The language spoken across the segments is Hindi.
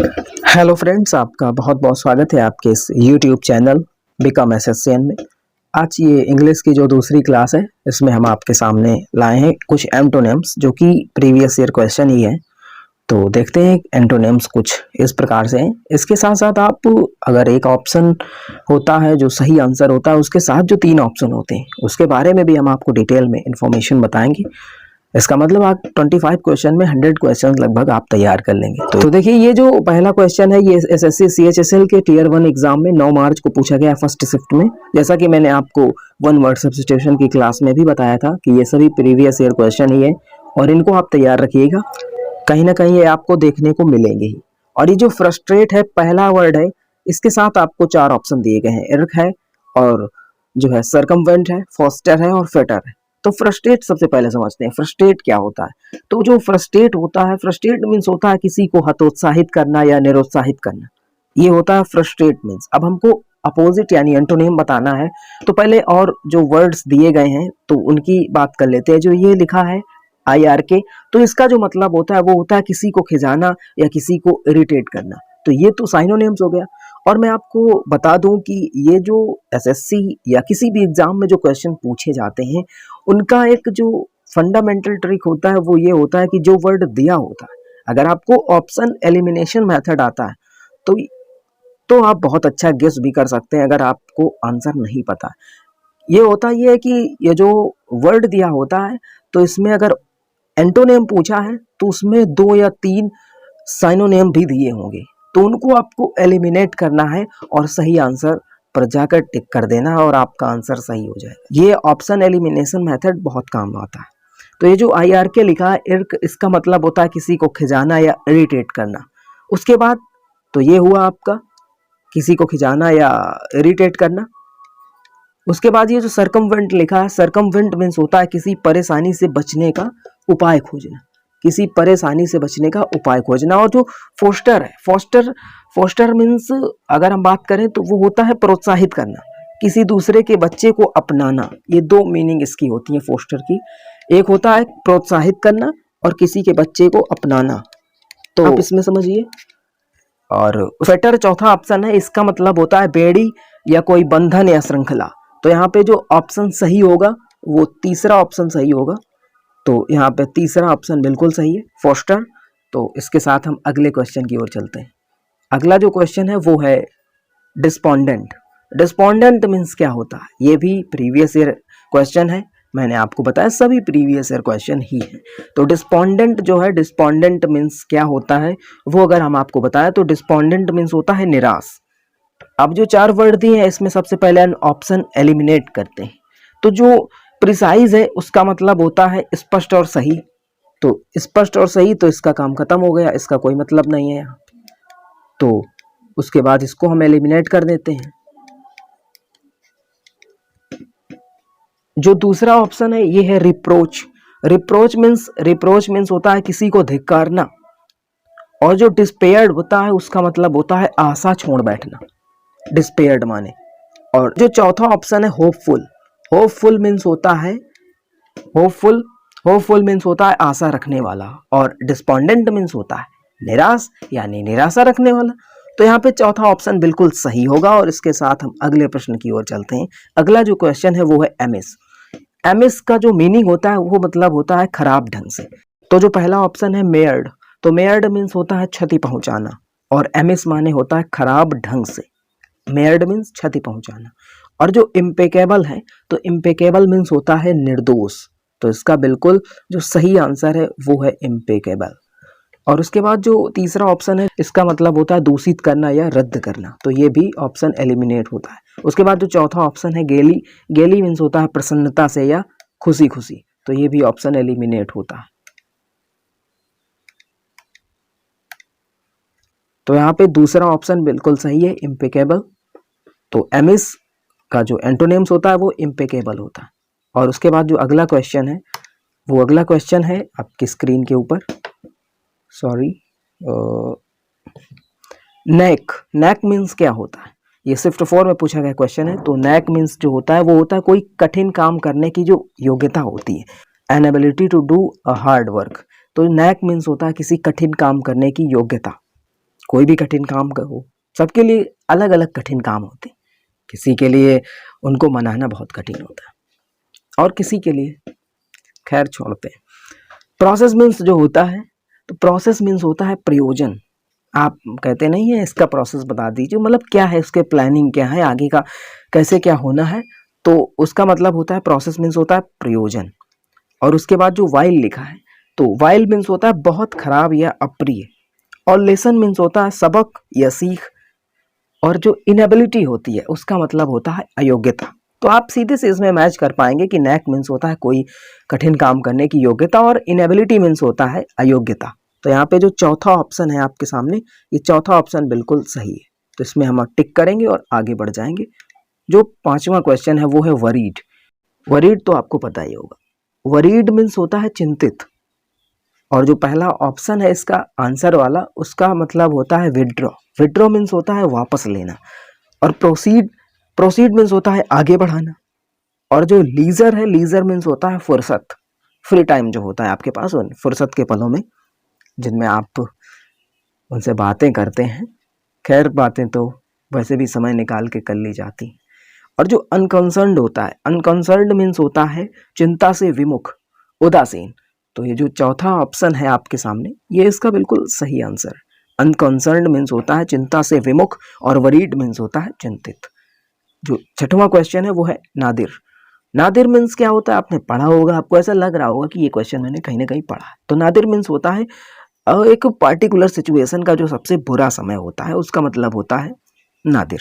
हेलो फ्रेंड्स, आपका बहुत बहुत स्वागत है आपके इस यूट्यूब चैनल बिकम एसएससीएन में। आज ये इंग्लिश की जो दूसरी क्लास है, इसमें हम आपके सामने लाए हैं कुछ एंटोनिम्स जो कि प्रीवियस ईयर क्वेश्चन ही है। तो देखते हैं एंटोनिम्स कुछ इस प्रकार से हैं। इसके साथ साथ आप अगर एक ऑप्शन होता है जो सही आंसर होता है, उसके साथ जो 3 ऑप्शन होते हैं उसके बारे में भी हम आपको डिटेल में इंफॉर्मेशन बताएंगे। इसका मतलब आप 25 क्वेश्चन में 100 क्वेश्चन लगभग आप तैयार कर लेंगे। तो देखिए, ये जो पहला क्वेश्चन है ये एसएससी सीएचएसएल के टियर 1 एग्जाम में 9 मार्च को पूछा गया फर्स्ट शिफ्ट में। जैसा कि मैंने आपको वन वर्ड सब्स्टिट्यूशन की क्लास में भी बताया था कि ये सभी प्रीवियस ईयर क्वेश्चन ही है और इनको आप तैयार रखिएगा, कहीं ना कहीं ये आपको देखने को मिलेंगे ही। और ये जो फ्रस्ट्रेट है पहला वर्ड है, इसके साथ आपको 4 ऑप्शन दिए गए हैं। इर्क है और जो है सरकमवेंट है, फोस्टर है और फेटर है। तो फ्रस्ट्रेट सबसे पहले समझते हैं, फ्रस्ट्रेट क्या होता है। तो जो फ्रस्ट्रेट होता है, फ्रस्ट्रेट मीन्स होता है किसी को हतोत्साहित करना या निरुत्साहित करना, ये होता है फ्रस्ट्रेट मीन्स। अब हमको अपोजिट यानी एंटोनिम बताना है, तो पहले और जो वर्ड्स दिए गए हैं तो उनकी बात कर लेते हैं। जो ये लिखा है IRK, तो इसका जो मतलब होता है वो होता है किसी को खिजाना या किसी को इरिटेट करना। तो ये तो साइनोनिम्स हो गया। और मैं आपको बता दूं कि ये जो एसएससी या किसी भी एग्जाम में जो क्वेश्चन पूछे जाते हैं, उनका एक जो फंडामेंटल ट्रिक होता है वो ये होता है कि जो वर्ड दिया होता है, अगर आपको ऑप्शन एलिमिनेशन मेथड आता है तो आप बहुत अच्छा गेस भी कर सकते हैं अगर आपको आंसर नहीं पता। ये होता ये है कि ये जो वर्ड दिया होता है तो इसमें अगर एंटोनिम पूछा है तो उसमें 2 या 3 साइनोनिम भी दिए होंगे, तो उनको आपको एलिमिनेट करना है और सही आंसर पर जाकर टिक कर देना और आपका आंसर सही हो जाएगा। ये ऑप्शन एलिमिनेशन मेथड बहुत काम आता है। तो ये जो IRK लिखा है इर्क, इसका मतलब होता है किसी को खिजाना या इरिटेट करना। उसके बाद तो ये हुआ आपका किसी को खिजाना या इरिटेट करना। उसके बाद ये जो सरकमवेंट लिखा है, सरकमवेंट मीन्स होता है किसी परेशानी से बचने का उपाय खोजना, किसी परेशानी से बचने का उपाय खोजना। और जो फोस्टर है, फोस्टर मीन्स अगर हम बात करें तो वो होता है प्रोत्साहित करना, किसी दूसरे के बच्चे को अपनाना। ये 2 मीनिंग इसकी होती है फोस्टर की। एक होता है प्रोत्साहित करना और किसी के बच्चे को अपनाना, तो आप इसमें समझिए। और फेटर चौथा ऑप्शन है, इसका मतलब होता है बेड़ी या कोई बंधन या श्रृंखला। तो यहाँ पे जो ऑप्शन सही होगा वो तीसरा ऑप्शन सही होगा। तो यहाँ पे तीसरा ऑप्शन बिल्कुल सही है, फोस्टर। तो इसके साथ हम अगले क्वेश्चन की ओर चलते हैं। अगला जो क्वेश्चन है वो है डिस्पोंडेंट। डिस्पोंडेंट मीन्स क्या होता है, ये भी प्रीवियस ईयर क्वेश्चन है। मैंने आपको बताया सभी प्रीवियस ईयर क्वेश्चन ही है। तो डिस्पोंडेंट जो है, डिस्पोंडेंट मीन्स क्या होता है वो अगर हम आपको बताएं तो डिस्पोंडेंट मीन्स होता है निराश। अब जो 4 वर्ड दिए हैं इसमें सबसे पहले ऑप्शन एलिमिनेट करते हैं। तो जो प्रिसाइज है उसका मतलब होता है स्पष्ट और सही। तो स्पष्ट और सही, तो इसका काम खत्म हो गया, इसका कोई मतलब नहीं है यहाँ। तो उसके बाद इसको हम एलिमिनेट कर देते हैं। जो दूसरा ऑप्शन है ये है रिप्रोच। रिप्रोच मीन्स होता है किसी को धिक्कारना। और जो डिस्पेयर्ड होता है उसका मतलब होता है आशा छोड़ बैठना, डिस्पेयर्ड माने। और जो चौथा ऑप्शन है होपफुल। होपफुल मीन्स होता है होपफुल मीन्स होता है आशा रखने वाला। और डिस्पोंडेंट मीन्स होता है निराश यानी निराशा रखने वाला। तो यहाँ पे चौथा ऑप्शन बिल्कुल सही होगा। और इसके साथ हम अगले प्रश्न की ओर चलते हैं। अगला जो क्वेश्चन है वो है एमिस। एमिस का जो मीनिंग होता है वो मतलब होता है खराब ढंग से। तो जो पहला ऑप्शन है मेयर्ड, तो मेयर्ड मीन्स होता है क्षति पहुंचाना और एमिस माने होता है खराब ढंग से। मेयर्ड मीन्स क्षति पहुंचाना। और जो इम्पेकेबल है, तो इम्पेकेबल मीन्स होता है निर्दोष। तो इसका बिल्कुल जो सही आंसर है वो है इम्पेकेबल। और उसके बाद जो तीसरा ऑप्शन है इसका मतलब होता है दूषित करना या रद्द करना। तो ये भी ऑप्शन एलिमिनेट होता है। उसके बाद जो चौथा ऑप्शन है गेली, गेली मीन्स होता है प्रसन्नता से या खुशी खुशी। तो ये भी ऑप्शन एलिमिनेट होता है। तो यहाँ पे दूसरा ऑप्शन बिल्कुल सही है, इम्पेकेबल। तो एमिस का जो एंटोनिम्स होता है वो इम्पेकेबल होता है। और उसके बाद जो अगला क्वेश्चन है वो अगला क्वेश्चन है आपकी स्क्रीन के ऊपर, सॉरी, नेक। नेक मीन्स क्या होता है, ये शिफ्ट 4 में पूछा गया क्वेश्चन है। तो नेक मीन्स जो होता है वो होता है कोई कठिन काम करने की जो योग्यता होती है, an ability to do a hard work. तो नेक मीन्स होता है किसी कठिन काम करने की योग्यता, कोई भी कठिन काम हो, सबके लिए अलग अलग कठिन काम होते हैं। किसी के लिए उनको मनाना बहुत कठिन होता है और किसी के लिए खैर छोड़ते हैं। प्रोसेस मीन्स जो होता है, तो प्रोसेस मीन्स होता है प्रयोजन। आप कहते नहीं है इसका प्रोसेस बता दीजिए, मतलब क्या है उसके प्लानिंग, क्या है आगे का कैसे क्या होना है, तो उसका मतलब होता है प्रोसेस मीन्स होता है प्रयोजन। और उसके बाद जो वाइल लिखा है, तो वाइल मीन्स होता है बहुत खराब या अप्रिय, और लेसन मीन्स होता है सबक या सीख, और जो इनेबिलिटी होती है उसका मतलब होता है अयोग्यता। तो आप सीधे से इसमें मैच कर पाएंगे कि नैक मीन्स होता है कोई कठिन काम करने की योग्यता, और इनेबिलिटी मीन्स होता है अयोग्यता। तो यहाँ पे जो चौथा ऑप्शन है आपके सामने, ये चौथा ऑप्शन बिल्कुल सही है, तो इसमें हम टिक करेंगे और आगे बढ़ जाएंगे। जो पांचवा क्वेश्चन है वो है वरीड। वरीड तो आपको पता ही होगा, वरीड मीन्स होता है चिंतित, और जो पहला ऑप्शन है इसका आंसर वाला, उसका मतलब होता है विड्रॉ। विड्रॉ मीन्स होता है वापस लेना, और प्रोसीड, प्रोसीड मीन्स होता है आगे बढ़ाना, और जो लीजर है, लीजर मीन्स होता है फुर्सत, फ्री टाइम जो होता है आपके पास उन फुर्सत के पलों में जिनमें आप उनसे बातें करते हैं। खैर बातें तो वैसे भी समय निकाल के कर ली जाती। और जो अनकंसर्न्ड होता है, अनकंसर्न्ड मीन्स होता है चिंता से विमुख, उदासीन। तो ये जो चौथा ऑप्शन है आपके सामने, ये इसका बिल्कुल सही आंसर है। अनकंसर्न्ड मीन्स होता है चिंता से विमुख, और वरीड मीन्स होता है चिंतित। जो छठवां क्वेश्चन है वो है नादिर। नादिर मीन्स क्या होता है, आपने पढ़ा होगा, आपको ऐसा लग रहा होगा कि ये क्वेश्चन मैंने कहीं ना कहीं पढ़ा है। तो नादिर मीन्स होता है एक पार्टिकुलर सिचुएशन का जो सबसे बुरा समय होता है, उसका मतलब होता है नादिर।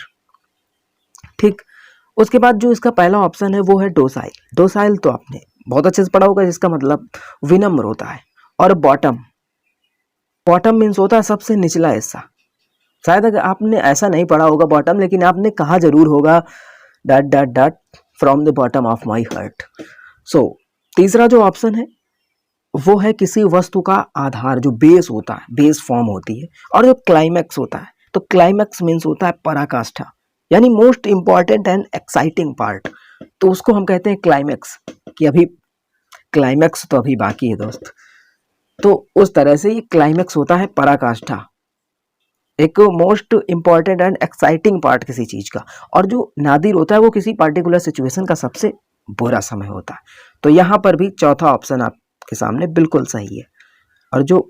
ठीक, उसके बाद जो इसका पहला ऑप्शन है वो है डोसाइल। डोसाइल तो आपने बहुत अच्छे से पढ़ा होगा, जिसका मतलब विनम्र होता है। और बॉटम, बॉटम मीन्स होता है सबसे निचला हिस्सा। शायद अगर आपने ऐसा नहीं पढ़ा होगा बॉटम, लेकिन आपने कहा जरूर होगा dot dot dot from the bottom of my heart. So तीसरा जो ऑप्शन है वो है किसी वस्तु का आधार, जो बेस होता है, बेस फॉर्म होती है। और जो क्लाइमैक्स होता है, तो क्लाइमैक्स मीन्स होता है पराकाष्ठा, यानी most important and exciting part, तो उसको हम कहते हैं क्लाइमैक्स। कि अभी क्लाइमैक्स तो अभी बाकी है दोस्त। तो उस तरह से ये क्लाइमैक्स होता है पराकाष्ठा, एक most important and exciting part किसी चीज का। और जो नादिर होता है वो किसी पार्टिकुलर सिचुएशन का सबसे बुरा समय होता है। तो यहाँ पर भी चौथा ऑप्शन आपके सामने बिल्कुल सही है। और जो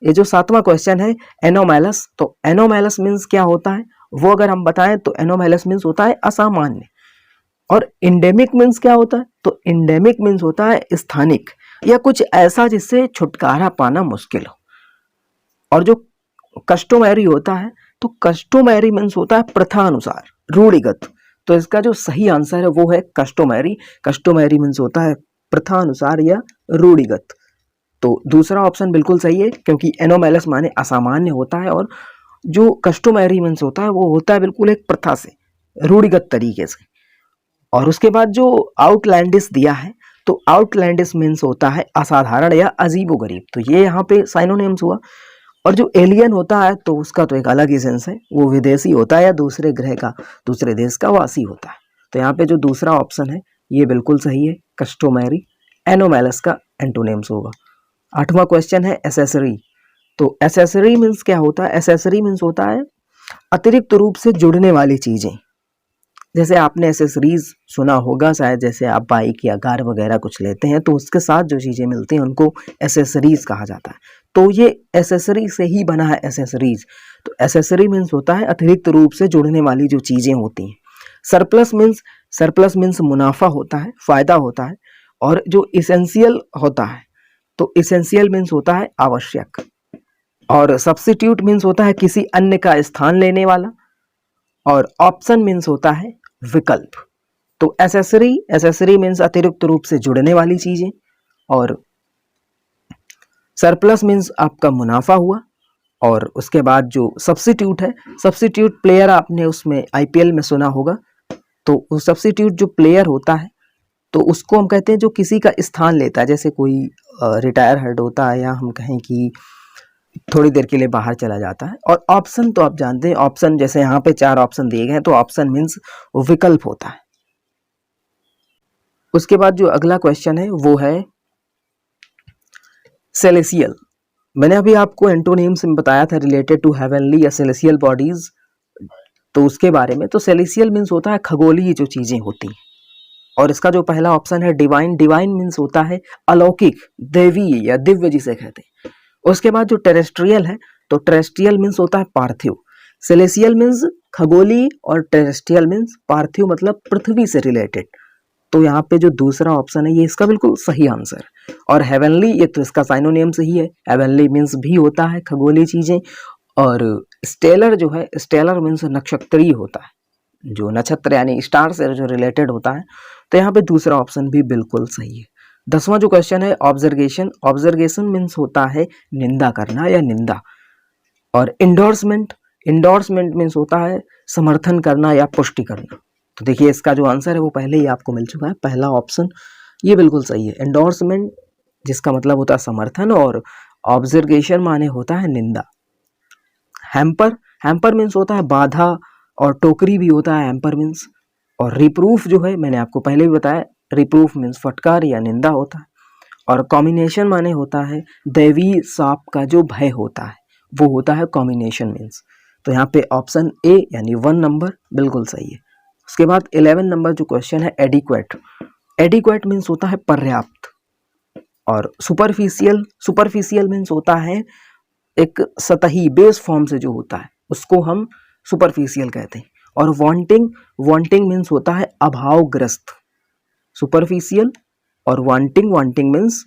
ये जो सातवां क्वेश्चन है एनोमैलस, तो एनोमैलस मीन्स क्या होता है वो अगर हम बताएं तो एनोमैलस मीन्स होता है असामान्य। और इंडेमिक मीन्स क्या होता है, तो इंडेमिक मीन्स होता है स्थानिक, या कुछ ऐसा जिससे छुटकारा पाना मुश्किल हो। और जो कस्टोमरी होता है, तो कस्टोमरी मीन्स होता है प्रथा अनुसार, रूढ़िगत। तो इसका जो सही आंसर है वो है कस्टोमरी। कस्टोमरी मीन्स होता है प्रथा अनुसार या रूढ़िगत। तो दूसरा ऑप्शन बिल्कुल सही है, क्योंकि एनोमैलस माने असामान्य होता है, और जो कस्टोमरी मीन्स होता है वो होता है बिल्कुल एक प्रथा से, रूढ़िगत तरीके से। और उसके बाद जो आउटलैंडिस दिया है, तो आउटलैंडिस मीन्स होता है असाधारण या अजीबोगरीब। तो ये यहाँ पे साइनोनिम्स हुआ। और जो एलियन होता है, तो उसका तो एक अलग ही सेंस है, वो विदेशी होता है या दूसरे ग्रह का, दूसरे देश का वासी होता है। तो यहाँ पे जो दूसरा ऑप्शन है ये बिल्कुल सही है, कस्टोमरी। एनोमैलस का एंटोनिम्स होगा। आठवां क्वेश्चन है एसेसरी। तो एसेसरी मीन्स क्या होता है, एसेसरी मीन्स होता है अतिरिक्त रूप से जुड़ने वाली चीजें। जैसे आपने एसेसरीज सुना होगा शायद, जैसे आप बाइक या कार वगैरह कुछ लेते हैं तो उसके साथ जो चीजें मिलती हैं उनको एसेसरीज कहा जाता है। तो ये एसेसरी से ही बना है एसेसरीज। तो एसेसरी मीन्स होता है अतिरिक्त रूप से जुड़ने वाली जो चीजें होती हैं। सरप्लस मीन्स मुनाफा होता है, फायदा होता है। और जो इसेंशियल होता है, तो इसेंशियल मीन्स होता है आवश्यक। और सब्स्टिट्यूट मीन्स होता है किसी अन्य का स्थान लेने वाला। और ऑप्शन मीन्स होता है विकल्प। तो एसेसरी मीन्स अतिरिक्त रूप से जुड़ने वाली चीजें, और सरप्लस मीन्स आपका मुनाफा हुआ। और उसके बाद जो सब्स्टिट्यूट है, सब्स्टिट्यूट प्लेयर आपने उसमें आईपीएल में सुना होगा। तो सब्स्टिट्यूट जो प्लेयर होता है, तो उसको हम कहते हैं जो किसी का स्थान लेता है, जैसे कोई रिटायर हेड होता है, या हम कहें कि थोड़ी देर के लिए बाहर चला जाता है। और ऑप्शन तो आप जानते हैं, ऑप्शन जैसे यहाँ पे 4 ऑप्शन दिए गए हैं, तो ऑप्शन मीन्स विकल्प होता है। उसके बाद जो अगला क्वेश्चन है वो है सेलेसियल। मैंने अभी आपको एंटोनिम्स में बताया था रिलेटेड टू हेवनली या सेलेसियल बॉडीज, तो उसके बारे में। तो सेलेसियल मीन्स होता है खगोलीय जो चीजें होती हैं, और इसका जो पहला ऑप्शन है डिवाइन, डिवाइन मीन्स होता है अलौकिक, देवी या दिव्य जिसे कहते हैं। उसके बाद जो टेरेस्ट्रियल है, तो टेरेस्ट्रियल मीन्स होता है पार्थिव। सेलेसियल मीन्स खगोलीय और टेरेस्ट्रियल मीन्स पार्थिव, मतलब पृथ्वी से रिलेटेड। तो यहाँ पे जो दूसरा ऑप्शन है ये इसका बिल्कुल सही आंसर है। और हेवनली ये तो इसका साइनोनियम से ही है, हेवनली मीन्स भी होता है खगोलीय चीजें, और स्टेलर जो है, स्टेलर मीन्स नक्षत्रीय होता है, जो नक्षत्र यानी स्टार से जो रिलेटेड होता है। तो यहाँ पे दूसरा ऑप्शन भी बिल्कुल सही है। 10वां जो क्वेश्चन है ऑब्जर्वेशन, ऑब्जर्वेशन मीन्स होता है निंदा करना या निंदा। और इंडोर्समेंट, इंडोर्समेंट मीन्स होता है समर्थन करना या पुष्टि करना। तो देखिए इसका जो आंसर है वो पहले ही आपको मिल चुका है, पहला ऑप्शन ये बिल्कुल सही है। एंडोर्समेंट जिसका मतलब होता है समर्थन, और ऑब्जर्वेशन माने होता है निंदा। हैम्पर, हैम्पर मीन्स होता है बाधा, और टोकरी भी होता है हैम्पर मीन्स। और रिप्रूफ जो है मैंने आपको पहले भी बताया, रिप्रूफ मीन्स फटकार या निंदा होता है। और कॉम्बिनेशन माने होता है दैवी साप का जो भय होता है वो होता है कॉम्बिनेशन मीन्स। तो यहाँ पे ऑप्शन ए यानी 1 नंबर बिल्कुल सही है। उसके बाद 11 नंबर जो क्वेश्चन है एडिक्वेट, एडिक्वेट मीन्स होता है पर्याप्त। और सुपरफिशियल, सुपरफिशियल मीन्स होता है एक सतही बेस फॉर्म से जो होता है उसको हम सुपरफिशियल कहते हैं। और वांटिंग, वांटिंग मीन्स होता है अभावग्रस्त। सुपरफिशियल और वांटिंग, वांटिंग मीन्स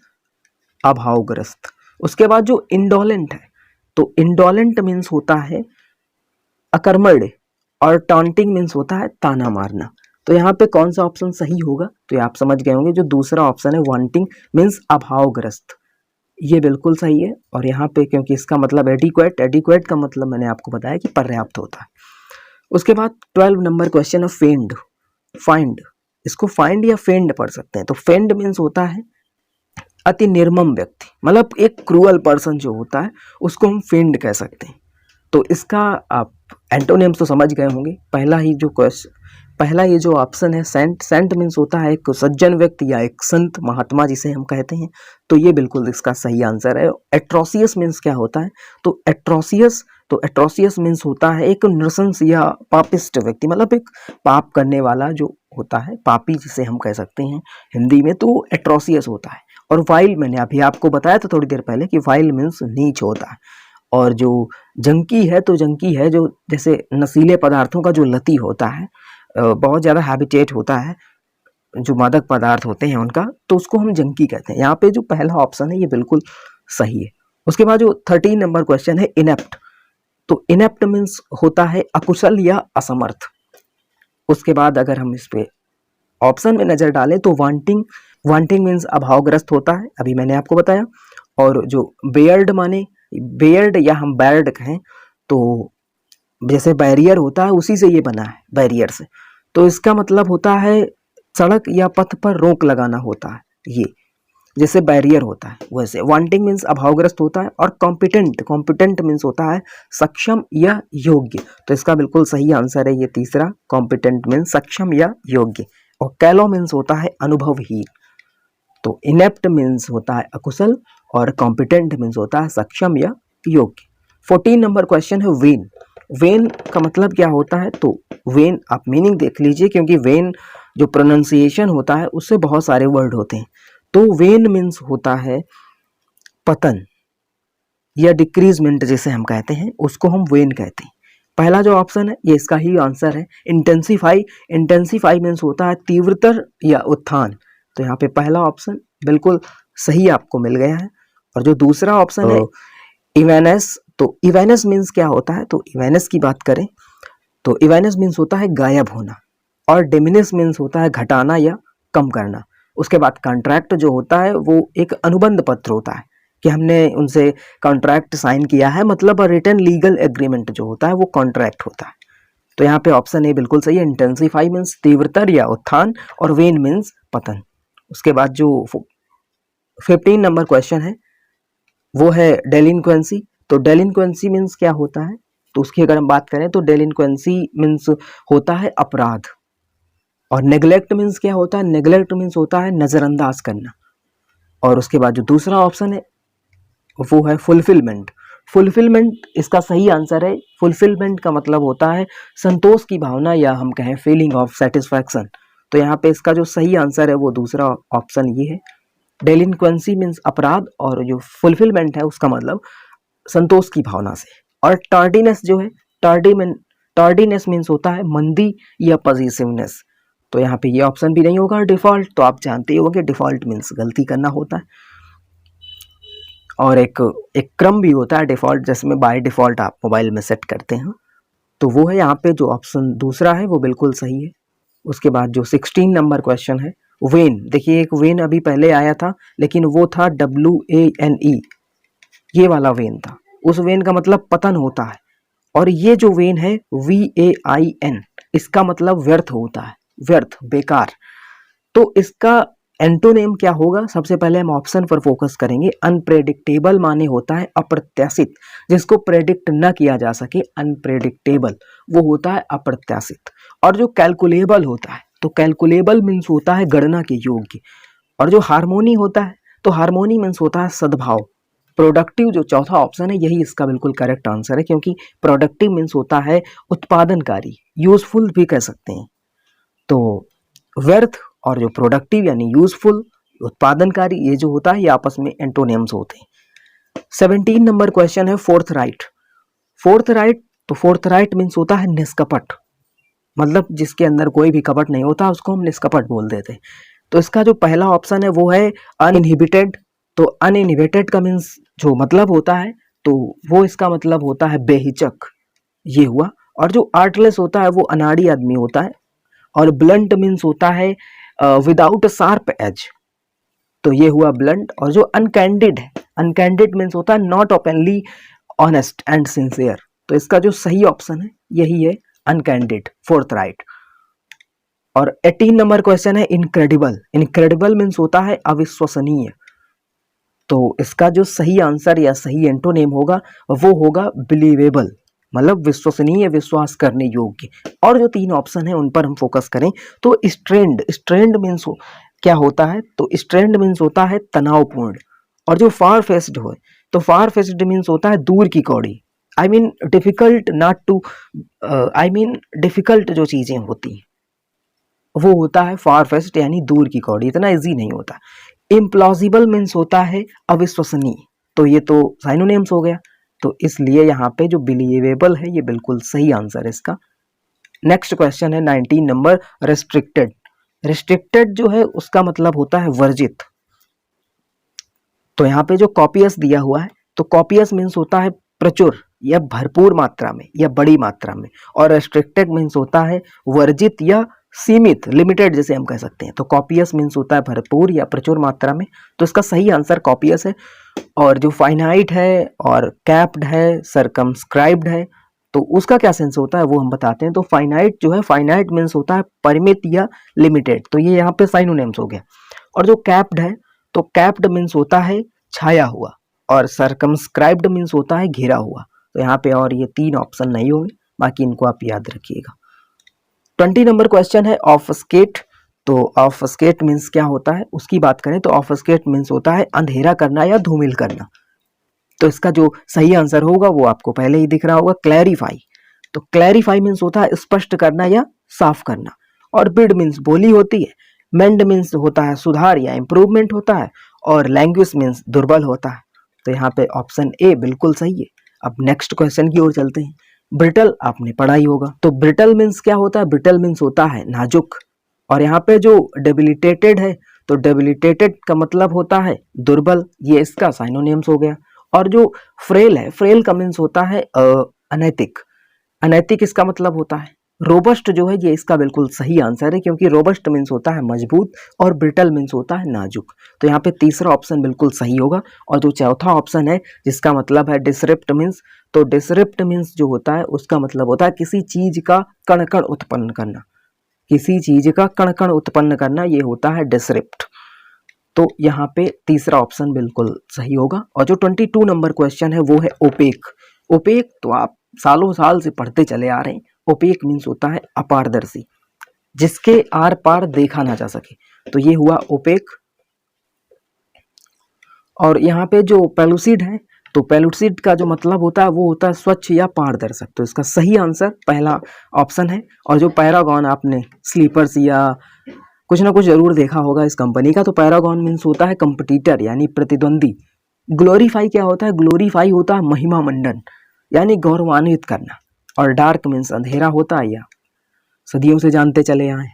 अभावग्रस्त। उसके बाद जो इंडोलेंट है, तो इंडोलेंट मीन्स होता है अकर्मण्य, और टॉन्टिंग मीन्स होता है ताना मारना। तो यहाँ पे कौन सा ऑप्शन सही होगा, तो ये आप समझ गए होंगे, जो दूसरा ऑप्शन है वांटिंग मीन्स अभावग्रस्त, ये बिल्कुल सही है। और यहाँ पे क्योंकि इसका मतलब एडिक्वेट, एडिक्वेट का मतलब मैंने आपको बताया कि पर्याप्त होता है। उसके बाद 12 नंबर क्वेश्चन है फेंड, फाइंड, इसको फाइंड या फेंड पढ़ सकते हैं। तो फेंड मीन्स होता है अति निर्मम व्यक्ति, मतलब एक क्रूअल पर्सन जो होता है उसको हम फेंड कह सकते हैं। तो इसका आप एंटोनिम्स तो समझ गए होंगे। पहला ही जो क्वेश्चन, पहला ये जो ऑप्शन है सेंट, सेंट मीन्स होता है एक सज्जन व्यक्ति या एक संत महात्मा जिसे हम कहते हैं। तो ये बिल्कुल इसका सही आंसर है। एट्रोसियस मीन्स क्या होता है, तो एट्रोसियस, तो एट्रोसियस मीन्स होता है एक नृशंस या पापिस्ट व्यक्ति, मतलब एक पाप करने वाला जो होता है, पापी जिसे हम कह सकते हैं हिंदी में, तो एट्रोसियस होता है। और वाइल मैंने अभी आपको बताया था थोड़ी देर पहले कि वाइल मीन्स नीच होता है। और जो जंकी है, तो जंकी है जो जैसे नशीले पदार्थों का जो लती होता है, बहुत ज़्यादा हैबिटेट होता है जो मादक पदार्थ होते हैं उनका, तो उसको हम जंकी कहते हैं। यहाँ पे जो पहला ऑप्शन है ये बिल्कुल सही है। उसके बाद जो 13 नंबर क्वेश्चन है इनेप्ट, तो इनेप्ट मीन्स होता है अकुशल या असमर्थ। उसके बाद अगर हम इस पे ऑप्शन में नजर डालें तो वांटिंग, वांटिंग मीन्स अभावग्रस्त होता है, अभी मैंने आपको बताया। और जो बेयर्ड माने, बेयर्ड या हम बैर्ड कहें तो जैसे बैरियर होता है उसी से ये बना है, बैरियर से, तो इसका मतलब होता है सड़क या पथ पर रोक लगाना होता है, ये जैसे बैरियर होता है वैसे। वांटिंग मीन्स अभावग्रस्त होता है। और कॉम्पिटेंट, कॉम्पिटेंट मीन्स होता है सक्षम या योग्य। तो इसका बिल्कुल सही आंसर है ये तीसरा, कॉम्पिटेंट मीन्स सक्षम या योग्य। और कैलो मीन्स होता है अनुभवहीन। तो इनेप्ट मीन्स होता है अकुशल, और कॉम्पिटेंट मीन्स होता है सक्षम या योग्य। 14 नंबर क्वेश्चन है वेन, वेन का मतलब क्या होता है, तो वेन आप मीनिंग देख लीजिए, क्योंकि वेन जो प्रोनाउंसिएशन होता है उससे बहुत सारे वर्ड होते हैं। तो वेन मीन्स होता है पतन या डिक्रीजमेंट जिसे हम कहते हैं, उसको हम वेन कहते हैं। पहला जो ऑप्शन है ये इसका ही आंसर है। इंटेंसिफाई, इंटेंसिफाई मीन्स होता है तीव्रतर या उत्थान। तो यहाँ पे पहला ऑप्शन बिल्कुल सही आपको मिल गया है। और जो दूसरा ऑप्शन है इवेनेस, तो इवेनेस मीन्स क्या होता है, तो इवेनेस की बात करें तो इवेनेस मीन्स होता है गायब होना। और डिमिनिश मीन्स होता है घटाना या कम करना। उसके बाद कॉन्ट्रैक्ट जो होता है वो एक अनुबंध पत्र होता है कि हमने उनसे कॉन्ट्रैक्ट साइन किया है, मतलब रिटन लीगल एग्रीमेंट जो होता है वो कॉन्ट्रैक्ट होता है। तो यहाँ पे ऑप्शन ए बिल्कुल सही है। इंटेंसिफाई मीन्स तीव्रतर या उत्थान, और वेन मीन्स पतन। उसके बाद जो 15 नंबर क्वेश्चन है वो है डेलिंक्वेंसी। तो डेलिंक्वेंसी मीन्स क्या होता है, तो उसकी अगर हम बात करें तो डेलिंक्वेंसी मीन्स होता है अपराध। और नेग्लेक्ट मीन्स क्या होता है, नेग्लेक्ट मीन्स होता है नजरअंदाज करना। और उसके बाद जो दूसरा ऑप्शन है वो है फुलफिलमेंट। फुलफिलमेंट इसका सही आंसर है। फुलफिलमेंट का मतलब होता है संतोष की भावना, या हम कहें फीलिंग ऑफ सेटिस्फैक्शन। तो यहाँ पे इसका जो सही आंसर है वो दूसरा ऑप्शन ये है। डेलिंक्वेंसी मीन्स अपराध, और जो फुलफिलमेंट है उसका मतलब संतोष की भावना से। और टार्डीनेस जो है, टार्डीनेस मीन्स होता है मंदी या पॉजिटिवनेस। तो यहाँ पे ये ऑप्शन भी नहीं होगा। डिफॉल्ट तो आप जानते ही होंगे, डिफॉल्ट मीन्स गलती करना होता है। और एक क्रम भी होता है डिफॉल्ट, जिसमें बाय डिफॉल्ट आप मोबाइल में सेट करते हैं, तो वो है यहाँ पे जो ऑप्शन दूसरा है वो बिल्कुल सही है। उसके बाद जो 16 नंबर क्वेश्चन है, वेन। देखिए एक वेन अभी पहले आया था, लेकिन वो था WANE, ये वाला वेन था। उस वेन का मतलब पतन होता है, और ये जो वेन है VAIN, इसका मतलब व्यर्थ होता है, व्यर्थ, बेकार। तो इसका एंटोनेम क्या होगा? सबसे पहले हम ऑप्शन पर फोकस करेंगे। अनप्रेडिक्टेबल माने होता है अप्रत्याशित, जिसको प्रेडिक्ट न किया जा सके, अनप्रेडिक्टेबल वो होता है अप्रत्याशित। और जो कैलकुलेबल होता है, तो कैलकुलेबल मीन्स होता है गणना के योग्य। और जो हार्मोनी होता है, तो हार्मोनी मीन्स होता है सद्भाव। प्रोडक्टिव जो चौथा ऑप्शन है, यही इसका बिल्कुल करेक्ट आंसर है, क्योंकि प्रोडक्टिव मीन्स होता है उत्पादनकारी, यूजफुल भी कह सकते हैं। तो व्यर्थ और जो प्रोडक्टिव यानी यूजफुल, उत्पादनकारी, ये जो होता है ये आपस में एंटोनिम्स होते हैं। 17 नंबर क्वेश्चन है फोर्थ राइट। फोर्थ राइट, तो फोर्थ राइट मीन्स होता है निष्कपट, मतलब जिसके अंदर कोई भी कपट नहीं होता उसको हम निष्कपट बोल देते हैं। तो इसका जो पहला ऑप्शन है वो है अनइनहिबिटेड। तो अनइनहिबिटेड का मीन्स जो मतलब होता है, तो वो इसका मतलब होता है बेहिचक, ये हुआ। और जो आर्टलेस होता है वो अनाड़ी आदमी होता है। और ब्लंट मीन्स होता है विदाउट शार्प एज, तो ये हुआ ब्लंट। और जो अनकैंडिड है, अनकैंडिड मीन्स होता है not openly honest and sincere. तो इसका जो सही ऑप्शन है यही है अनकैंडिड, फोर्थ राइट। और 18 नंबर क्वेश्चन है इनक्रेडिबल। इनक्रेडिबल मीन्स होता है अविश्वसनीय। तो इसका जो सही आंसर या सही एंटोनेम होगा वो होगा बिलीवेबल, मतलब विश्वसनीय, विश्वास करने योग्य। और जो तीन ऑप्शन है उन पर हम फोकस करें, तो स्ट्रेंड, स्ट्रेंड मीन्स क्या होता है? तो स्ट्रेंड मीन्स होता है तनावपूर्ण। और जो फार फेस्ड हो, तो फार फेस्ड मीन्स होता है दूर की कौड़ी, I mean difficult not to, I mean difficult जो चीजें होती हैं वो होता है फार फेस्ड, यानी दूर की कौड़ी, इतना इजी नहीं होता। इम्प्लॉजिबल मीन्स होता है अविश्वसनीय, तो ये तो साइनोनिम्स हो गया। तो इसलिए यहाँ पे जो बिलीवेबल है ये बिल्कुल सही आंसर है इसका। नेक्स्ट क्वेश्चन है 19 नंबर रेस्ट्रिक्टेड। रेस्ट्रिक्टेड जो है उसका मतलब होता है वर्जित। तो यहाँ पे जो कॉपियस दिया हुआ है, तो कॉपियस मीन्स होता है प्रचुर या भरपूर मात्रा में या बड़ी मात्रा में। और रेस्ट्रिक्टेड मीन्स होता है वर्जित या सीमित, लिमिटेड जिसे हम कह सकते हैं। तो कॉपियस मीन्स होता है भरपूर या प्रचुर मात्रा में। तो इसका सही आंसर कॉपियस है। और जो फाइनाइट है और कैप्ड है, सरकमस्क्राइब्ड है, तो उसका क्या सेंस होता है वो हम बताते हैं। तो फाइनाइट जो है, फाइनाइट मीन्स होता है परिमित या लिमिटेड, तो ये यहाँ पे साइनोनिम्स हो गया। और जो कैप्ड है, तो कैप्ड मीन्स होता है छाया हुआ, और सरकमस्क्राइब्ड मीन्स होता है घेरा हुआ। तो यहाँ पे और ये तीन ऑप्शन नहीं होंगे, बाकी इनको आप याद रखिएगा। 20 नंबर क्वेश्चन है ऑफस्केट। तो ऑफस्केट मीन्स क्या होता है उसकी बात करें, तो ऑफस्केट मीन्स होता है अंधेरा करना या धूमिल करना। तो इसका जो सही आंसर होगा वो आपको पहले ही दिख रहा होगा, क्लैरिफाई। तो क्लैरिफाई मीन्स होता है स्पष्ट करना या साफ करना। और बिड मीन्स बोली होती है। मेंड मीन्स होता है सुधार या इंप्रूवमेंट होता है। और लैंग्वेज मीन्स दुर्बल होता है। तो यहाँ पे ऑप्शन ए बिल्कुल सही है। अब नेक्स्ट क्वेश्चन की ओर चलते हैं। ब्रिटल आपने पढ़ा ही होगा। तो ब्रिटल मीन्स क्या होता है? ब्रिटल मीन्स होता है नाजुक। और यहाँ पे जो डेबिलिटेटेड है, तो डेबिलिटेटेड का मतलब होता है दुर्बल, ये इसका साइनोनिम्स हो गया। और जो फ्रेल है, फ्रेल का मीन्स होता है अनैतिक। अनैतिक इसका मतलब होता है। रोबस्ट जो है ये इसका बिल्कुल सही आंसर है, क्योंकि रोबस्ट मीन्स होता है मजबूत और ब्रिटल मीन्स होता है नाजुक। तो यहाँ पे तीसरा ऑप्शन बिल्कुल सही होगा। और जो चौथा ऑप्शन है जिसका मतलब है डिसरप्ट मीन्स, तो डिसरप्ट मीन्स जो होता है उसका मतलब होता है किसी चीज का कण कण उत्पन्न करना, किसी चीज का कण कण उत्पन्न करना, ये होता है डिसरप्ट। तो यहाँ पे तीसरा ऑप्शन बिल्कुल सही होगा। और जो 22 नंबर क्वेश्चन है वो है ओपेक। ओपेक तो आप सालों साल से पढ़ते चले आ रहे हैं। ओपेक मीन्स होता है अपारदर्शी, जिसके आर पार देखा ना जा सके, तो ये हुआ ओपेक। और यहाँ पे जो पेलुसिड है, तो पेलुसिड का जो मतलब होता है वो होता है स्वच्छ या पारदर्शक। तो इसका सही आंसर पहला ऑप्शन है। और जो पैरागॉन आपने स्लीपर्स या कुछ ना कुछ जरूर देखा होगा इस कंपनी का, तो पैरागॉन मीन्स होता है कंपटीटर यानी प्रतिद्वंदी। ग्लोरीफाई क्या होता है? ग्लोरीफाई होता है महिमा मंडन यानी गौरवान्वित करना। और डार्क मीन्स अंधेरा होता है, या सदियों से जानते चले आए।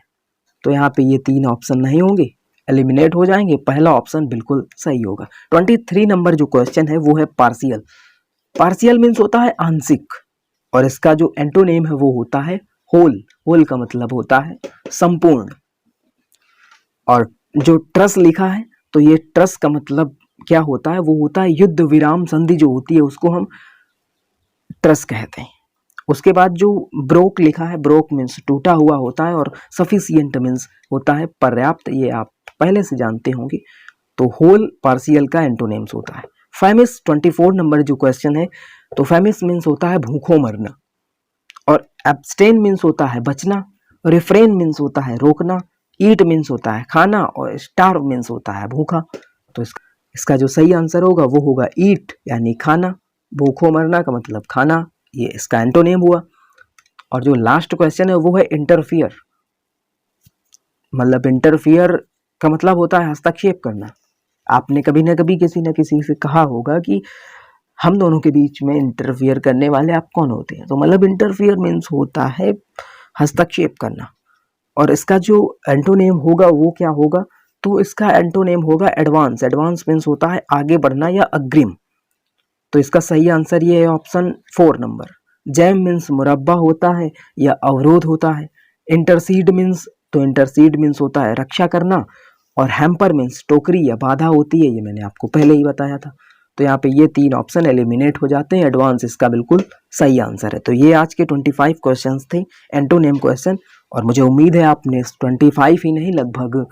तो यहाँ पे ये 3 ऑप्शन नहीं होंगे, एलिमिनेट हो जाएंगे। पहला ऑप्शन बिल्कुल सही होगा। 23 नंबर जो क्वेश्चन है वो है पार्शियल। पार्शियल मीन्स होता है आंशिक, और इसका जो एंटोनेम है वो होता है होल। होल का मतलब होता है संपूर्ण। और जो ट्रस लिखा है, तो ये ट्रस का मतलब क्या होता है? वो होता है युद्ध विराम संधि जो होती है उसको हम ट्रस कहते हैं। उसके बाद जो ब्रोक लिखा है, ब्रोक मीन्स टूटा हुआ होता है, और सफिशिएंट मीन्स होता है पर्याप्त। ये आप पहले से जानते होंगे। तो होल पार्शियल का एंटोनेम्स होता है। फेमिस 24 नंबर जो क्वेश्चन है, तो फेमिस मीन्स होता है भूखों मरना, और एब्सटेन मीन्स होता है बचना, रिफ्रेन मीन्स होता है रोकना, ईट मीन्स होता है खाना, और स्टार्व मीन्स होता है भूखा। तो इसका जो सही आंसर होगा वो होगा ईट यानी खाना। भूखों मरना का मतलब खाना, ये इसका एंटोनेम हुआ। और जो लास्ट क्वेश्चन है वो है इंटरफियर। मतलब इंटरफियर का मतलब होता है हस्तक्षेप करना। आपने कभी ना कभी किसी न किसी से कहा होगा कि हम दोनों के बीच में इंटरफियर करने वाले आप कौन होते हैं। तो मतलब इंटरफियर मीन्स होता है हस्तक्षेप करना। और इसका जो एंटोनेम होगा वो क्या होगा? तो इसका एंटोनेम होगा एडवांस। एडवांस मीन्स होता है आगे बढ़ना या अग्रिम। तो इसका सही आंसर ये है ऑप्शन 4 नंबर। जैम मीन्स मुरब्बा होता है या अवरोध होता है। इंटरसीड मीन्स, तो इंटरसीड मीन्स होता है रक्षा करना। और हैम्पर मीन्स टोकरी या बाधा होती है, ये मैंने आपको पहले ही बताया था। तो यहाँ पे ये 3 ऑप्शन एलिमिनेट हो जाते हैं। एडवांस इसका बिल्कुल सही आंसर है। तो ये आज के 25 क्वेश्चंस थे एंटोनेम क्वेश्चन। और मुझे उम्मीद है आपने 25 ही नहीं, लगभग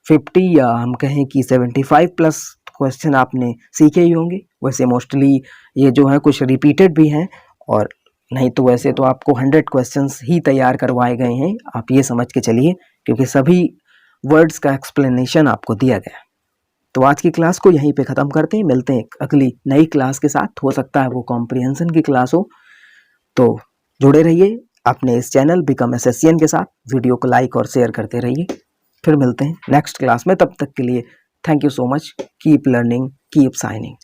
50 या हम कहें कि 75 प्लस क्वेश्चन आपने सीखे ही होंगे। वैसे मोस्टली ये जो है कुछ रिपीटेड भी हैं, और नहीं तो वैसे तो आपको 100 क्वेश्चंस ही तैयार करवाए गए हैं, आप ये समझ के चलिए, क्योंकि सभी वर्ड्स का एक्सप्लेनेशन आपको दिया गया। तो आज की क्लास को यहीं पे ख़त्म करते हैं। मिलते हैं अगली नई क्लास के साथ। हो सकता है वो कॉम्प्रिहेंशन की क्लास हो। तो जुड़े रहिए अपने इस चैनल बिकम एसएससीएन के साथ। वीडियो को लाइक और शेयर करते रहिए। फिर मिलते हैं नेक्स्ट क्लास में। तब तक के लिए thank you so much. Keep learning, keep signing.